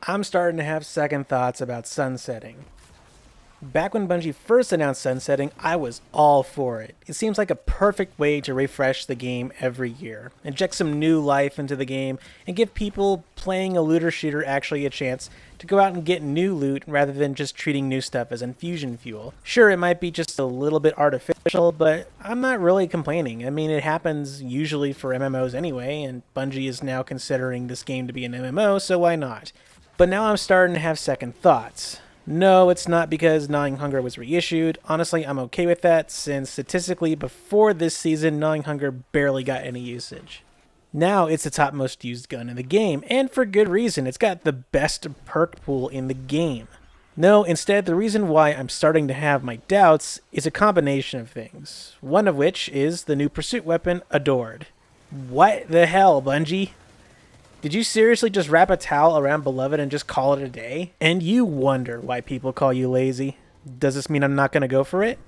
I'm starting to have second thoughts about sunsetting. Back when Bungie first announced sunsetting, I was all for it. It seems like a perfect way to refresh the game every year, inject some new life into the game, and give people playing a looter shooter actually a chance to go out and get new loot rather than just treating new stuff as infusion fuel. Sure, it might be just a little bit artificial, but I'm not really complaining. I mean, it happens usually for MMOs anyway, and Bungie is now considering this game to be an MMO, so why not? But now I'm starting to have second thoughts. No, it's not because Gnawing Hunger was reissued. Honestly, I'm okay with that, since statistically before this season, Gnawing Hunger barely got any usage. Now it's the top most used gun in the game, and for good reason. It's got the best perk pool in the game. No, instead, the reason why I'm starting to have my doubts is a combination of things. One of which is the new pursuit weapon, Adored. What the hell, Bungie? Did you seriously just wrap a towel around Beloved and just call it a day? And you wonder why people call you lazy. Does this mean I'm not going to go for it?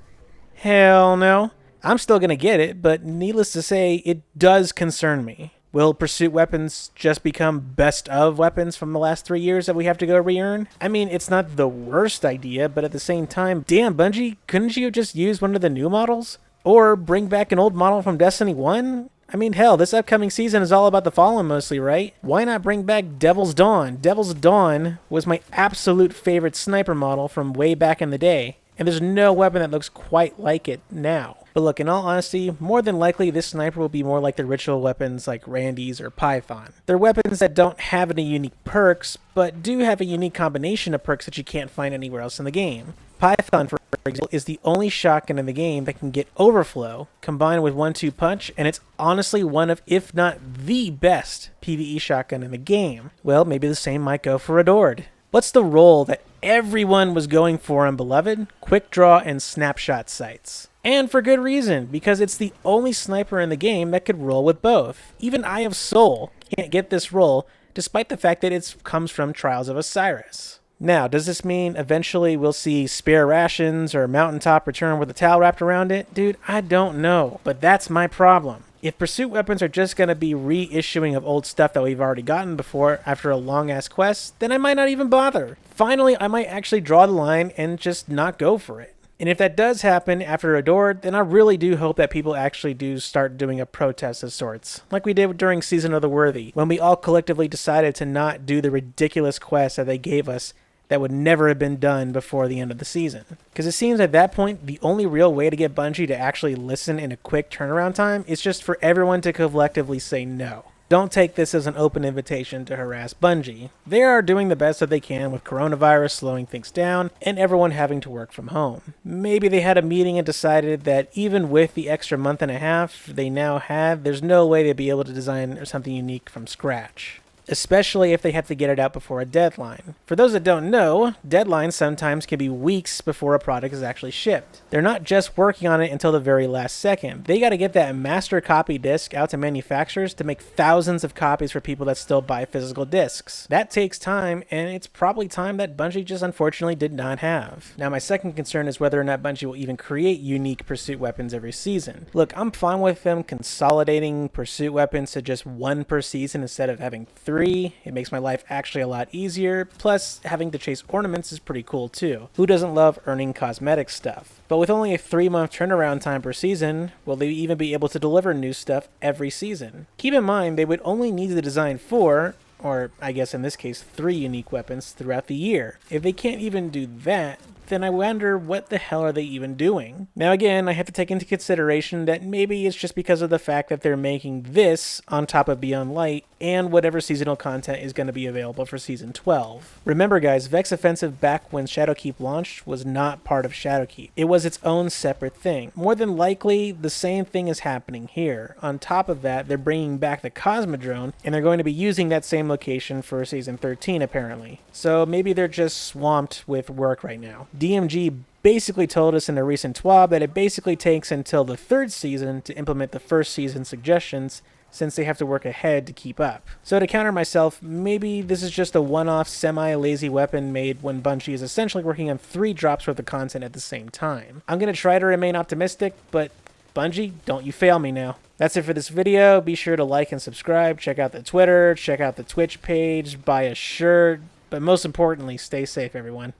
Hell no. I'm still going to get it, but needless to say, it does concern me. Will pursuit weapons just become best of weapons from the last 3 years that we have to go re-earn? I mean, it's not the worst idea, but at the same time, damn Bungie, couldn't you have just used one of the new models? Or bring back an old model from Destiny 1? I mean, hell, this upcoming season is all about the Fallen mostly, right? Why not bring back Devil's Dawn? Devil's Dawn was my absolute favorite sniper model from way back in the day, and there's no weapon that looks quite like it now. But look, in all honesty, more than likely this sniper will be more like the ritual weapons like Randy's or Python. They're weapons that don't have any unique perks, but do have a unique combination of perks that you can't find anywhere else in the game. Python, for example, is the only shotgun in the game that can get overflow combined with 1-2 punch, and it's honestly one of, if not the best PvE shotgun in the game. Well, maybe the same might go for Adored. What's the role that everyone was going for on Beloved? Quick draw and snapshot sights. And for good reason, because it's the only sniper in the game that could roll with both. Even Eye of Soul can't get this role, despite the fact that it comes from Trials of Osiris. Now, does this mean eventually we'll see spare rations or mountaintop return with a towel wrapped around it? Dude, I don't know, but that's my problem. If pursuit weapons are just going to be reissuing of old stuff that we've already gotten before after a long-ass quest, then I might not even bother. Finally, I might actually draw the line and just not go for it. And if that does happen after Adored, then I really do hope that people actually do start doing a protest of sorts, like we did during Season of the Worthy, when we all collectively decided to not do the ridiculous quests that they gave us that would never have been done before the end of the season. Because it seems at that point, the only real way to get Bungie to actually listen in a quick turnaround time is just for everyone to collectively say no. Don't take this as an open invitation to harass Bungie. They are doing the best that they can with coronavirus slowing things down and everyone having to work from home. Maybe they had a meeting and decided that even with the extra month and a half they now had, there's no way they'd be able to design something unique from scratch. Especially if they have to get it out before a deadline. For those that don't know, deadlines sometimes can be weeks before a product is actually shipped. They're not just working on it until the very last second. They got to get that master copy disc out to manufacturers to make thousands of copies for people that still buy physical discs. That takes time, and it's probably time that Bungie just unfortunately did not have. Now, my second concern is whether or not Bungie will even create unique pursuit weapons every season. Look, I'm fine with them consolidating pursuit weapons to just one per season instead of having three. It makes my life actually a lot easier, plus having to chase ornaments is pretty cool too. Who doesn't love earning cosmetic stuff? But with only a 3-month turnaround time per season, will they even be able to deliver new stuff every season? Keep in mind, they would only need to design 4, or I guess in this case 3 unique weapons throughout the year. If they can't even do that, then I wonder what the hell are they even doing? Now again, I have to take into consideration that maybe it's just because of the fact that they're making this on top of Beyond Light and whatever seasonal content is going to be available for Season 12. Remember guys, Vex Offensive back when Shadowkeep launched was not part of Shadowkeep. It was its own separate thing. More than likely, the same thing is happening here. On top of that, they're bringing back the Cosmodrome, and they're going to be using that same location for Season 13 apparently. So maybe they're just swamped with work right now. DMG basically told us in a recent TWAB that it basically takes until the 3rd season to implement the first season suggestions, since they have to work ahead to keep up. So to counter myself, maybe this is just a one-off semi-lazy weapon made when Bungie is essentially working on 3 drops worth of content at the same time. I'm going to try to remain optimistic, but Bungie, don't you fail me now. That's it for this video. Be sure to like and subscribe. Check out the Twitter, check out the Twitch page, buy a shirt, But most importantly, stay safe, everyone.